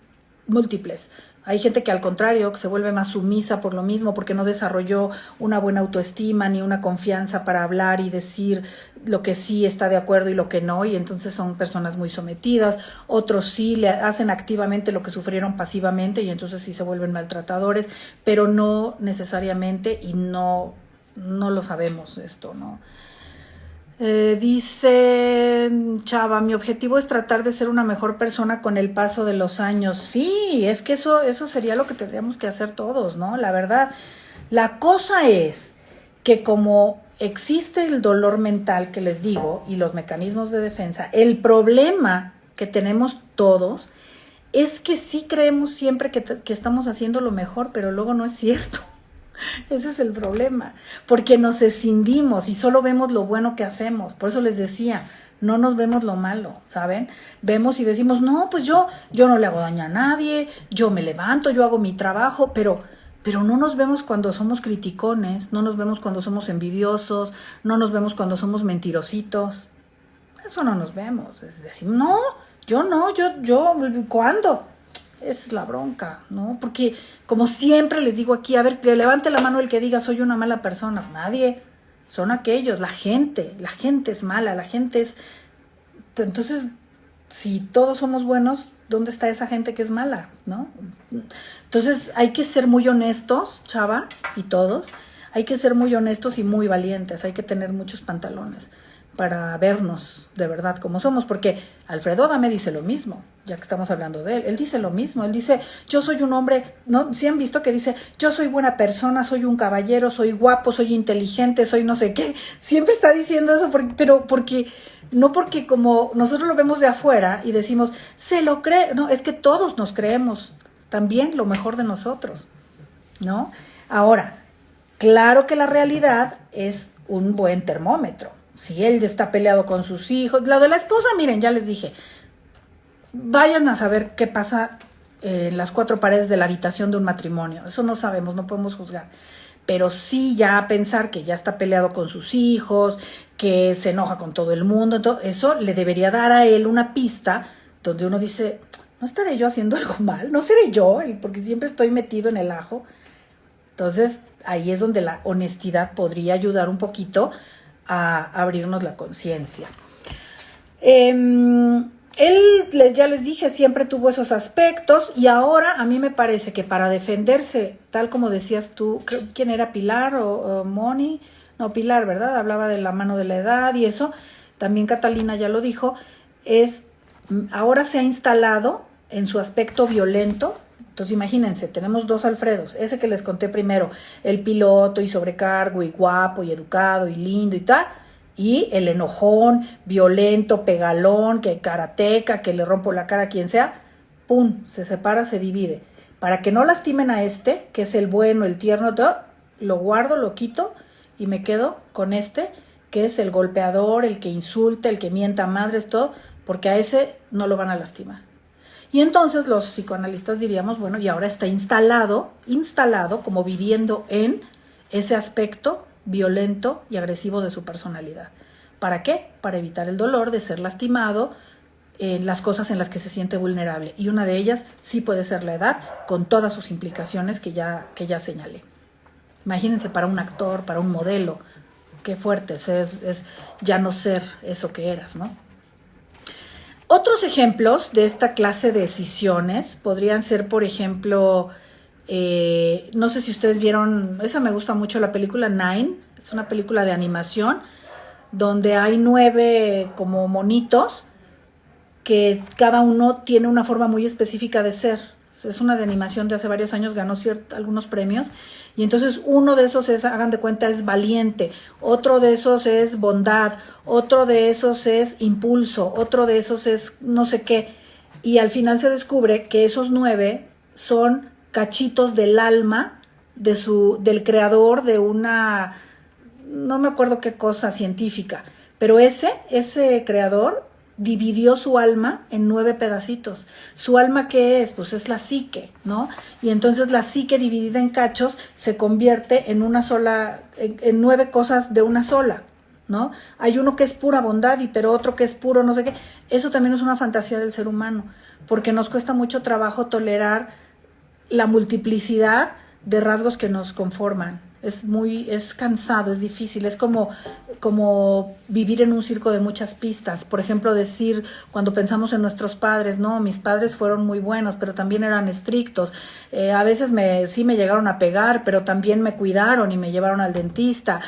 S1: múltiples. Hay gente que al contrario que se vuelve más sumisa por lo mismo, porque no desarrolló una buena autoestima ni una confianza para hablar y decir lo que sí está de acuerdo y lo que no, y entonces son personas muy sometidas. Otros sí le hacen activamente lo que sufrieron pasivamente y entonces sí se vuelven maltratadores, pero no necesariamente y no lo sabemos esto, ¿no? Dice Chava, mi objetivo es tratar de ser una mejor persona con el paso de los años. Sí, es que eso sería lo que tendríamos que hacer todos, ¿no? La verdad, la cosa es que como existe el dolor mental que les digo y los mecanismos de defensa, el problema que tenemos todos es que sí creemos siempre que estamos haciendo lo mejor, pero luego no es cierto. Ese es el problema, porque nos escindimos y solo vemos lo bueno que hacemos. Por eso les decía, no nos vemos lo malo, ¿saben? Vemos y decimos, no, pues yo no le hago daño a nadie, yo me levanto, yo hago mi trabajo, pero no nos vemos cuando somos criticones, no nos vemos cuando somos envidiosos, no nos vemos cuando somos mentirositos. Eso no nos vemos. Es decir, no, yo, ¿cuándo? Esa es la bronca, ¿no? Porque como siempre les digo aquí, a ver, que levante la mano el que diga soy una mala persona. Nadie, son aquellos, la gente es mala, la gente es... Entonces, si todos somos buenos, ¿dónde está esa gente que es mala, no? Entonces hay que ser muy honestos, Chava, y todos, hay que ser muy honestos y muy valientes, hay que tener muchos pantalones, para vernos de verdad como somos, porque Alfredo Adame dice lo mismo, ya que estamos hablando de él dice lo mismo, él dice, yo soy un hombre, ¿no? ¿Sí han visto que dice, yo soy buena persona, soy un caballero, soy guapo, soy inteligente, soy no sé qué? Siempre está diciendo eso, pero porque, no porque como nosotros lo vemos de afuera y decimos, se lo cree, no, es que todos nos creemos también lo mejor de nosotros, ¿no? Ahora, claro que la realidad es un buen termómetro. Si él está peleado con sus hijos, la de la esposa, miren, ya les dije, vayan a saber qué pasa en las cuatro paredes de la habitación de un matrimonio. Eso no sabemos, no podemos juzgar. Pero sí ya pensar que ya está peleado con sus hijos, que se enoja con todo el mundo, entonces eso le debería dar a él una pista donde uno dice, ¿no estaré yo haciendo algo mal? ¿No seré yo? Porque siempre estoy metido en el ajo. Entonces ahí es donde la honestidad podría ayudar un poquito a abrirnos la conciencia. Él, ya les dije, siempre tuvo esos aspectos y ahora a mí me parece que para defenderse, tal como decías tú, ¿quién era? Pilar o Moni, no, Pilar, ¿verdad? Hablaba de la mano de la edad y eso, también Catalina ya lo dijo, ahora se ha instalado en su aspecto violento. Entonces imagínense, tenemos dos Alfredos, ese que les conté primero, el piloto y sobrecargo y guapo y educado y lindo y tal, y el enojón, violento, pegalón, que karateca, que le rompo la cara a quien sea, pum, se separa, se divide. Para que no lastimen a que es el bueno, el tierno, todo, lo guardo, lo quito y me quedo con que es el golpeador, el que insulta, el que mienta madres, todo, porque a ese no lo van a lastimar. Y entonces los psicoanalistas diríamos, bueno, y ahora está instalado como viviendo en ese aspecto violento y agresivo de su personalidad. ¿Para qué? Para evitar el dolor de ser lastimado en las cosas en las que se siente vulnerable. Y una de ellas sí puede ser la edad, con todas sus implicaciones que ya señalé. Imagínense para un actor, para un modelo, qué fuerte es ya no ser eso que eras, ¿no? Otros ejemplos de esta clase de decisiones podrían ser, por ejemplo, no sé si ustedes vieron, esa me gusta mucho, la película Nine, es una película de animación donde hay 9 como monitos que cada uno tiene una forma muy específica de ser. Es una de animación de hace varios años, ganó algunos premios. Y entonces uno de esos hagan de cuenta, es valiente, otro de esos es bondad, otro de esos es impulso, otro de esos es no sé qué. Y al final se descubre que esos 9 son cachitos del alma del creador de una, no me acuerdo qué cosa científica, pero ese creador dividió su alma en 9 pedacitos. ¿Su alma qué es? Pues es la psique, ¿no? Y entonces la psique dividida en cachos se convierte en una sola, en 9 cosas de una sola, ¿no? Hay uno que es pura bondad, pero otro que es puro no sé qué. Eso también es una fantasía del ser humano, porque nos cuesta mucho trabajo tolerar la multiplicidad de rasgos que nos conforman. Es cansado, es difícil, es como vivir en un circo de muchas pistas. Por ejemplo, decir, cuando pensamos en nuestros padres, no, mis padres fueron muy buenos, pero también eran estrictos. A veces sí me llegaron a pegar, pero también me cuidaron y me llevaron al dentista.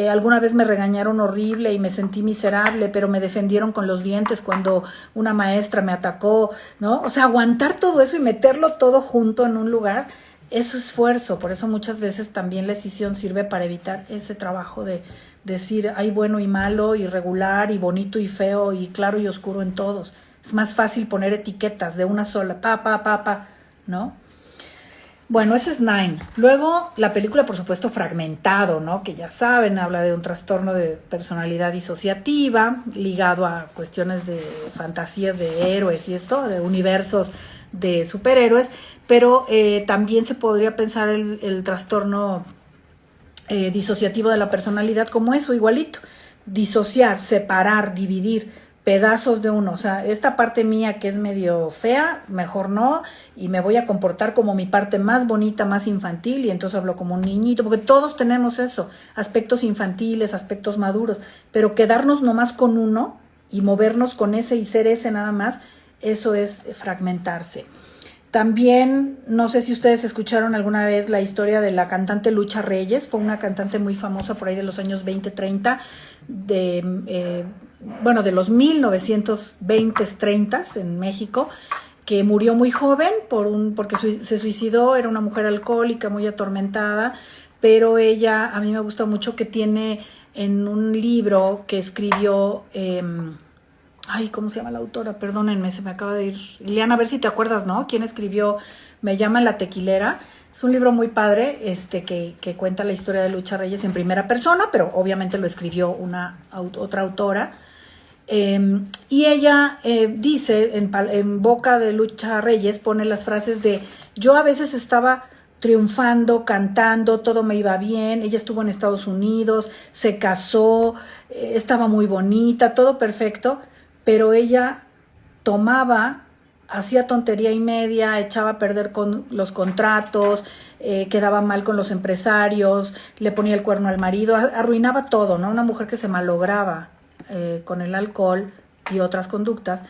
S1: Alguna vez me regañaron horrible y me sentí miserable, pero me defendieron con los dientes cuando una maestra me atacó, ¿no? O sea, aguantar todo eso y meterlo todo junto en un lugar, es esfuerzo. Por eso muchas veces también la escisión sirve para evitar ese trabajo de decir hay bueno y malo, y regular y bonito y feo y claro y oscuro en todos. Es más fácil poner etiquetas de una sola, ¿no? Bueno, ese es Nine. Luego la película, por supuesto, Fragmentado, ¿no? Que ya saben, habla de un trastorno de personalidad disociativa ligado a cuestiones de fantasías de héroes y esto, de universos de superhéroes, pero también se podría pensar el trastorno disociativo de la personalidad como eso, igualito, disociar, separar, dividir pedazos de uno. O sea, esta parte mía que es medio fea, mejor no, y me voy a comportar como mi parte más bonita, más infantil, y entonces hablo como un niñito, porque todos tenemos eso, aspectos infantiles, aspectos maduros, pero quedarnos nomás con uno y movernos con ese y ser ese nada más, eso es fragmentarse. También, no sé si ustedes escucharon alguna vez la historia de la cantante Lucha Reyes. Fue una cantante muy famosa por ahí de los años 20, 30, de los 1920, 30 en México, que murió muy joven porque se suicidó. Era una mujer alcohólica, muy atormentada, pero ella, a mí me gusta mucho que tiene en un libro que escribió... ¿cómo se llama la autora? Perdónenme, se me acaba de ir. Liliana, a ver si te acuerdas, ¿no? ¿Quién escribió Me llaman la tequilera? Es un libro muy padre, que cuenta la historia de Lucha Reyes en primera persona, pero obviamente lo escribió otra autora. Y ella dice, en boca de Lucha Reyes, pone las frases de: yo a veces estaba triunfando, cantando, todo me iba bien. Ella estuvo en Estados Unidos, se casó, estaba muy bonita, todo perfecto, pero ella tomaba, hacía tontería y media, echaba a perder con los contratos, quedaba mal con los empresarios, le ponía el cuerno al marido, arruinaba todo, ¿no? Una mujer que se malograba con el alcohol y otras conductas,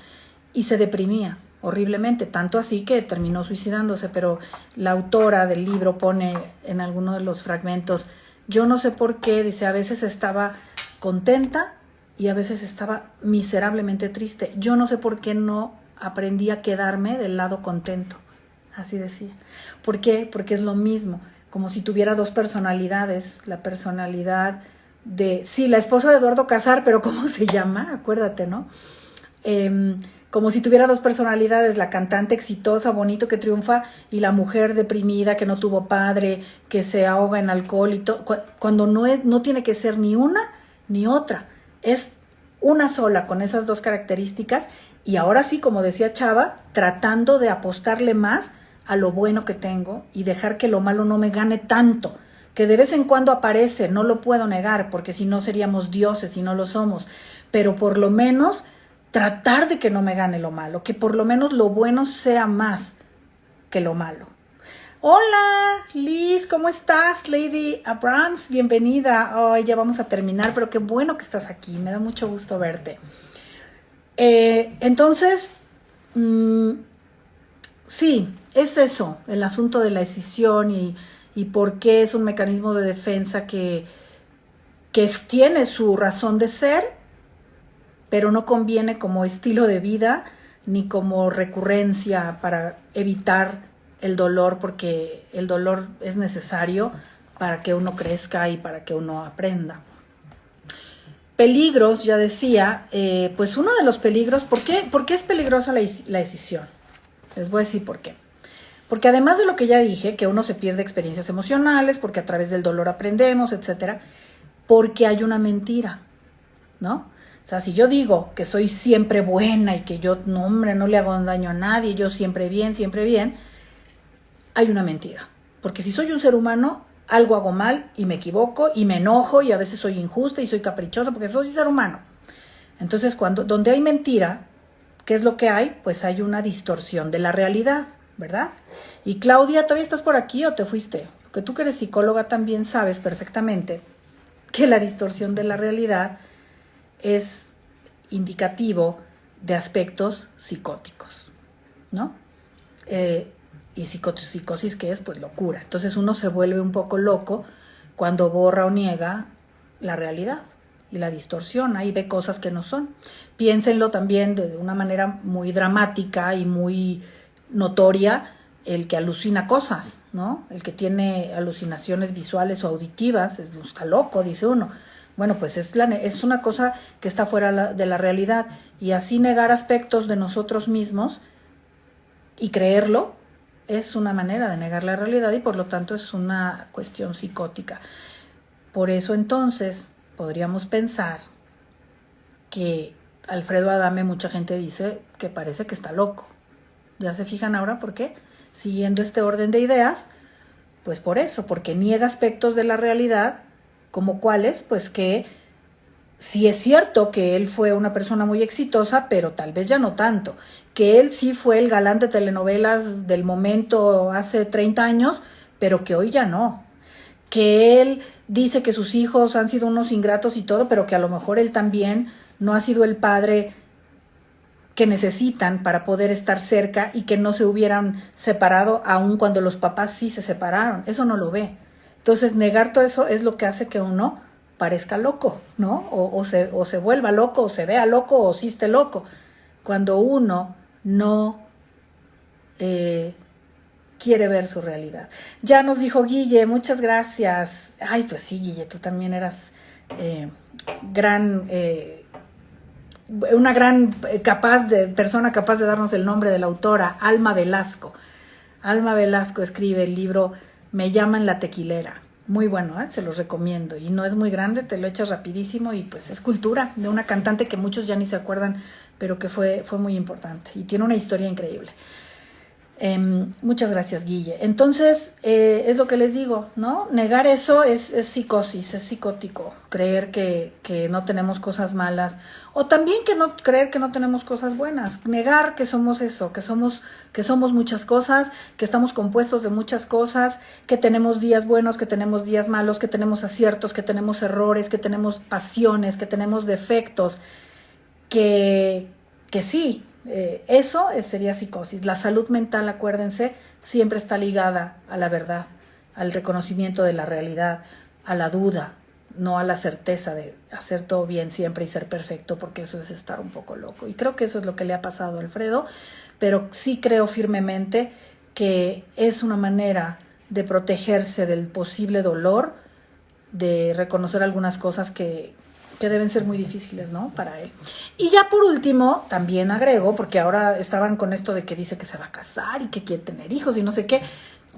S1: y se deprimía horriblemente, tanto así que terminó suicidándose. Pero la autora del libro pone en alguno de los fragmentos: yo no sé por qué, dice, a veces estaba contenta y a veces estaba miserablemente triste. Yo no sé por qué no aprendí a quedarme del lado contento. Así decía. ¿Por qué? Porque es lo mismo, como si tuviera dos personalidades. La personalidad de, sí, la esposa de Eduardo Casar, pero ¿cómo se llama? Acuérdate, ¿no? Como si tuviera dos personalidades, la cantante exitosa, bonito, que triunfa, y la mujer deprimida, que no tuvo padre, que se ahoga en alcohol y todo, cuando no tiene que ser ni una ni otra. Es una sola con esas dos características, y ahora sí, como decía Chava, tratando de apostarle más a lo bueno que tengo y dejar que lo malo no me gane tanto, que de vez en cuando aparece, no lo puedo negar, porque si no seríamos dioses y no lo somos, pero por lo menos tratar de que no me gane lo malo, que por lo menos lo bueno sea más que lo malo. Hola, Liz, ¿cómo estás? Lady Abrams, bienvenida. Hoy ya vamos a terminar, pero qué bueno que estás aquí, me da mucho gusto verte. Entonces, sí, es eso, el asunto de la escisión y por qué es un mecanismo de defensa que tiene su razón de ser, pero no conviene como estilo de vida ni como recurrencia para evitar el dolor, porque el dolor es necesario para que uno crezca y para que uno aprenda. Peligros, ya decía, pues uno de los peligros, ¿por qué es peligrosa la escisión? Les voy a decir por qué. Porque además de lo que ya dije, que uno se pierde experiencias emocionales, porque a través del dolor aprendemos, etcétera, porque hay una mentira, ¿no? O sea, si yo digo que soy siempre buena y que yo, no, hombre, no le hago daño a nadie, yo siempre bien, hay una mentira. Porque si soy un ser humano, algo hago mal y me equivoco y me enojo y a veces soy injusta y soy caprichosa porque soy ser humano. Entonces, donde hay mentira, ¿qué es lo que hay? Pues hay una distorsión de la realidad, ¿verdad? Y Claudia, ¿todavía estás por aquí o te fuiste? Porque tú que eres psicóloga también sabes perfectamente que la distorsión de la realidad es indicativo de aspectos psicóticos, ¿no? Y psicosis, ¿qué es? Pues locura. Entonces uno se vuelve un poco loco cuando borra o niega la realidad y la distorsiona y ve cosas que no son. Piénsenlo también de una manera muy dramática y muy notoria, el que alucina cosas, ¿no? El que tiene alucinaciones visuales o auditivas, está loco, dice uno. Bueno, pues es una cosa que está fuera de la realidad, y así negar aspectos de nosotros mismos y creerlo es una manera de negar la realidad, y por lo tanto es una cuestión psicótica. Por eso entonces podríamos pensar que Alfredo Adame, mucha gente dice que parece que está loco. ¿Ya se fijan ahora por qué? Siguiendo este orden de ideas, pues por eso, porque niega aspectos de la realidad, como cuáles, pues que sí es cierto que él fue una persona muy exitosa, pero tal vez ya no tanto, que él sí fue el galán de telenovelas del momento hace 30 años, pero que hoy ya no, que él dice que sus hijos han sido unos ingratos y todo, pero que a lo mejor él también no ha sido el padre que necesitan para poder estar cerca y que no se hubieran separado aun cuando los papás sí se separaron. Eso no lo ve. Entonces, negar todo eso es lo que hace que uno parezca loco, ¿no? O se vuelva loco, o se vea loco, o sí esté loco. Cuando uno no quiere ver su realidad. Ya nos dijo Guille, muchas gracias. Ay, pues sí, Guille, tú también eras una gran persona capaz de darnos el nombre de la autora, Alma Velasco. Alma Velasco escribe el libro Me llaman la tequilera. Muy bueno, se los recomiendo. Y no es muy grande, te lo echas rapidísimo y pues es cultura de una cantante que muchos ya ni se acuerdan, pero que fue muy importante y tiene una historia increíble. Muchas gracias, Guille. Entonces, es lo que les digo, ¿no? Negar eso es psicosis, es psicótico. Creer que no tenemos cosas malas, o también creer que no tenemos cosas buenas. Negar que somos eso, que somos muchas cosas, que estamos compuestos de muchas cosas, que tenemos días buenos, que tenemos días malos, que tenemos aciertos, que tenemos errores, que tenemos pasiones, que tenemos defectos, que sí. Eso sería psicosis. La salud mental, acuérdense, siempre está ligada a la verdad, al reconocimiento de la realidad, a la duda, no a la certeza de hacer todo bien siempre y ser perfecto, porque eso es estar un poco loco. Y creo que eso es lo que le ha pasado a Alfredo, pero sí creo firmemente que es una manera de protegerse del posible dolor, de reconocer algunas cosas que deben ser muy difíciles, ¿no? Para él. Y ya por último, también agrego, porque ahora estaban con esto de que dice que se va a casar y que quiere tener hijos y no sé qué.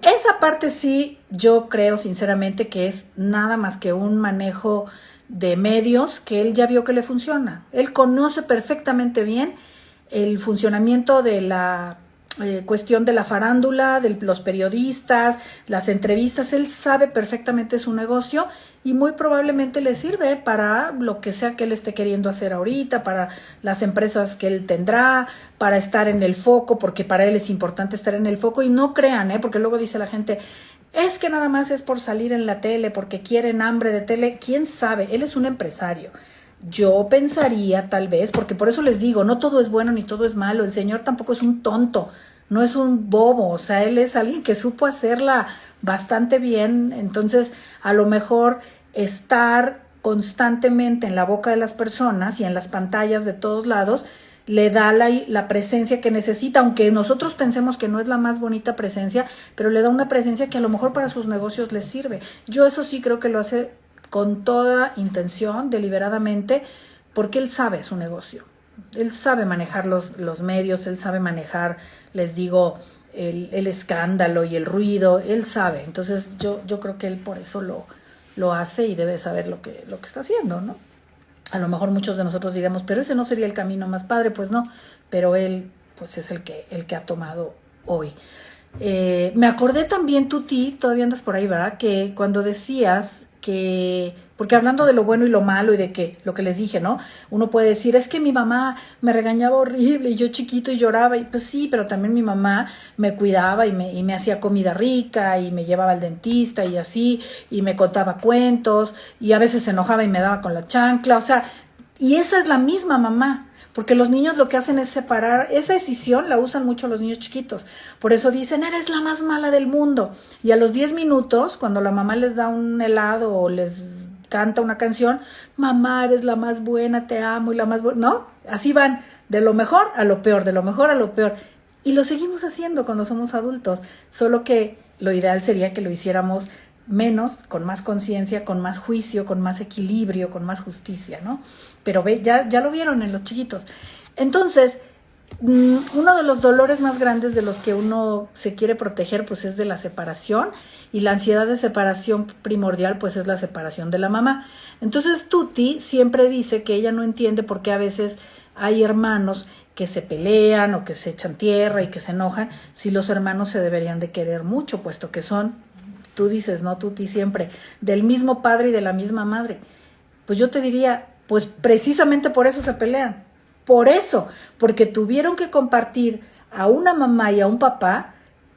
S1: Esa parte sí, yo creo sinceramente que es nada más que un manejo de medios que él ya vio que le funciona. Él conoce perfectamente bien el funcionamiento de la cuestión de la farándula, de los periodistas, las entrevistas. Él sabe perfectamente su negocio y muy probablemente le sirve para lo que sea que él esté queriendo hacer ahorita, para las empresas que él tendrá, para estar en el foco, porque para él es importante estar en el foco. Y no crean, porque luego dice la gente, es que nada más es por salir en la tele, porque quieren hambre de tele. ¿Quién sabe? Él es un empresario. Yo pensaría tal vez, porque por eso les digo, no todo es bueno ni todo es malo. El señor tampoco es un tonto, no es un bobo, o sea, él es alguien que supo hacerla bastante bien. Entonces, a lo mejor estar constantemente en la boca de las personas y en las pantallas de todos lados le da la presencia que necesita, aunque nosotros pensemos que no es la más bonita presencia, pero le da una presencia que a lo mejor para sus negocios les sirve. Yo eso sí creo que lo hace con toda intención, deliberadamente, porque él sabe su negocio. Él sabe manejar los medios, él sabe manejar, les digo, el escándalo y el ruido, él sabe. Entonces yo creo que él por eso lo hace y debe saber lo que está haciendo, ¿no? A lo mejor muchos de nosotros digamos, pero ese no sería el camino más padre, pues no, pero él pues es el que ha tomado hoy. Me acordé también, Tuti, todavía andas por ahí, ¿verdad? Que cuando decías que, porque hablando de lo bueno y lo malo y de que lo que les dije, ¿no? Uno puede decir, es que mi mamá me regañaba horrible y yo chiquito y lloraba, y pues sí, pero también mi mamá me cuidaba y me hacía comida rica y me llevaba al dentista y así, y me contaba cuentos y a veces se enojaba y me daba con la chancla, o sea, y esa es la misma mamá. Porque los niños lo que hacen es separar, esa decisión la usan mucho los niños chiquitos. Por eso dicen, eres la más mala del mundo. Y a los 10 minutos, cuando la mamá les da un helado o les canta una canción, mamá, eres la más buena, te amo y la más buena, ¿no? Así van, de lo mejor a lo peor, de lo mejor a lo peor. Y lo seguimos haciendo cuando somos adultos, solo que lo ideal sería que lo hiciéramos menos, con más conciencia, con más juicio, con más equilibrio, con más justicia, ¿no? Pero ya lo vieron en los chiquitos. Entonces, uno de los dolores más grandes de los que uno se quiere proteger, pues es de la separación, y la ansiedad de separación primordial, pues es la separación de la mamá. Entonces, Tuti siempre dice que ella no entiende por qué a veces hay hermanos que se pelean o que se echan tierra y que se enojan, si los hermanos se deberían de querer mucho, puesto que son, tú dices, ¿no, Tuti? Siempre, del mismo padre y de la misma madre. Pues yo te diría, pues precisamente por eso se pelean. Por eso, porque tuvieron que compartir a una mamá y a un papá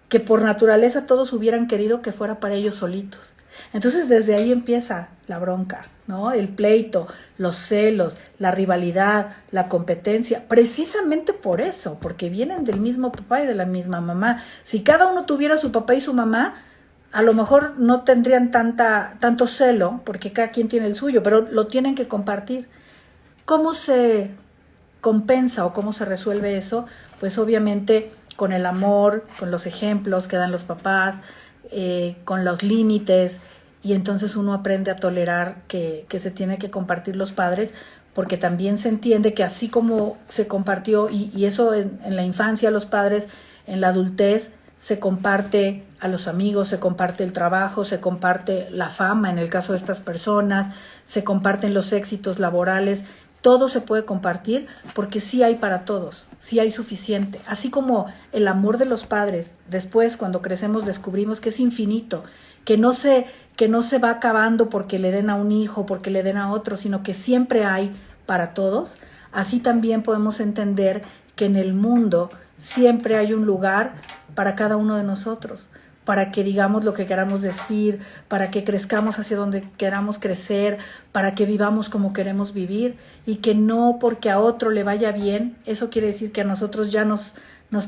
S1: que por naturaleza todos hubieran querido que fuera para ellos solitos. Entonces desde ahí empieza la bronca, ¿no? El pleito, los celos, la rivalidad, la competencia, precisamente por eso, porque vienen del mismo papá y de la misma mamá. Si cada uno tuviera su papá y su mamá, a lo mejor no tendrían tanto celo, porque cada quien tiene el suyo, pero lo tienen que compartir. ¿Cómo se compensa o cómo se resuelve eso? Pues obviamente con el amor, con los ejemplos que dan los papás, con los límites, y entonces uno aprende a tolerar que se tiene que compartir los padres, porque también se entiende que así como se compartió, y eso en la infancia los padres, en la adultez se comparte a los amigos, se comparte el trabajo, se comparte la fama en el caso de estas personas, se comparten los éxitos laborales. Todo se puede compartir porque sí hay para todos, sí hay suficiente. Así como el amor de los padres, después cuando crecemos descubrimos que es infinito, que no se va acabando porque le den a un hijo, porque le den a otro, sino que siempre hay para todos. Así también podemos entender que en el mundo siempre hay un lugar para cada uno de nosotros, para que digamos lo que queramos decir, para que crezcamos hacia donde queramos crecer, para que vivamos como queremos vivir, y que no porque a otro le vaya bien, eso quiere decir que a nosotros ya nos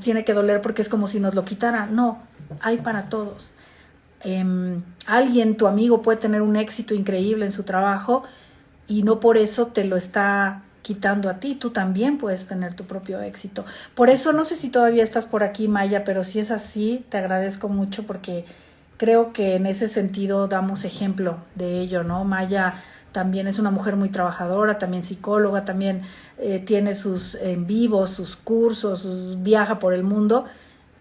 S1: tiene que doler porque es como si nos lo quitaran. No, hay para todos. Alguien, tu amigo, puede tener un éxito increíble en su trabajo y no por eso te lo está quitando a ti, tú también puedes tener tu propio éxito. Por eso no sé si todavía estás por aquí, Maya, pero si es así, te agradezco mucho porque creo que en ese sentido damos ejemplo de ello, ¿no? Maya también es una mujer muy trabajadora, también psicóloga, también tiene sus en vivos, sus cursos, viaja por el mundo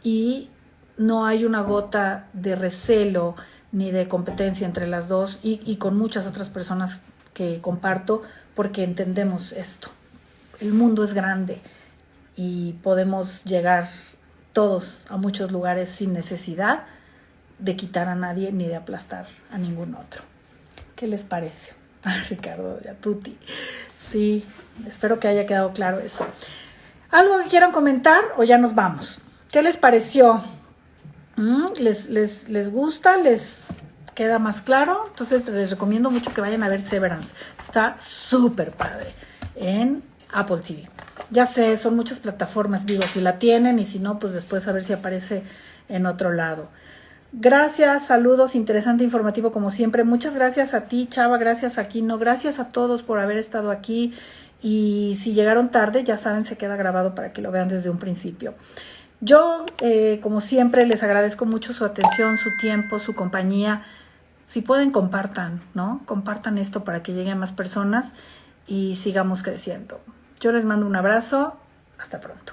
S1: y no hay una gota de recelo ni de competencia entre las dos y con muchas otras personas que comparto, porque entendemos esto. El mundo es grande y podemos llegar todos a muchos lugares sin necesidad de quitar a nadie ni de aplastar a ningún otro. ¿Qué les parece? Ricardo de Atuti. Sí, espero que haya quedado claro eso. ¿Algo que quieran comentar o ya nos vamos? ¿Qué les pareció? ¿Les gusta? ¿Les queda más claro? Entonces les recomiendo mucho que vayan a ver Severance. Está súper padre en Apple TV. Ya sé, son muchas plataformas, digo, si la tienen, y si no, pues después a ver si aparece en otro lado. Gracias, saludos, interesante, informativo como siempre. Muchas gracias a ti, Chava, gracias a Kino, gracias a todos por haber estado aquí. Y si llegaron tarde, ya saben, se queda grabado para que lo vean desde un principio. Yo, como siempre, les agradezco mucho su atención, su tiempo, su compañía. Si pueden, compartan, ¿no? Compartan esto para que lleguen más personas y sigamos creciendo. Yo les mando un abrazo. Hasta pronto.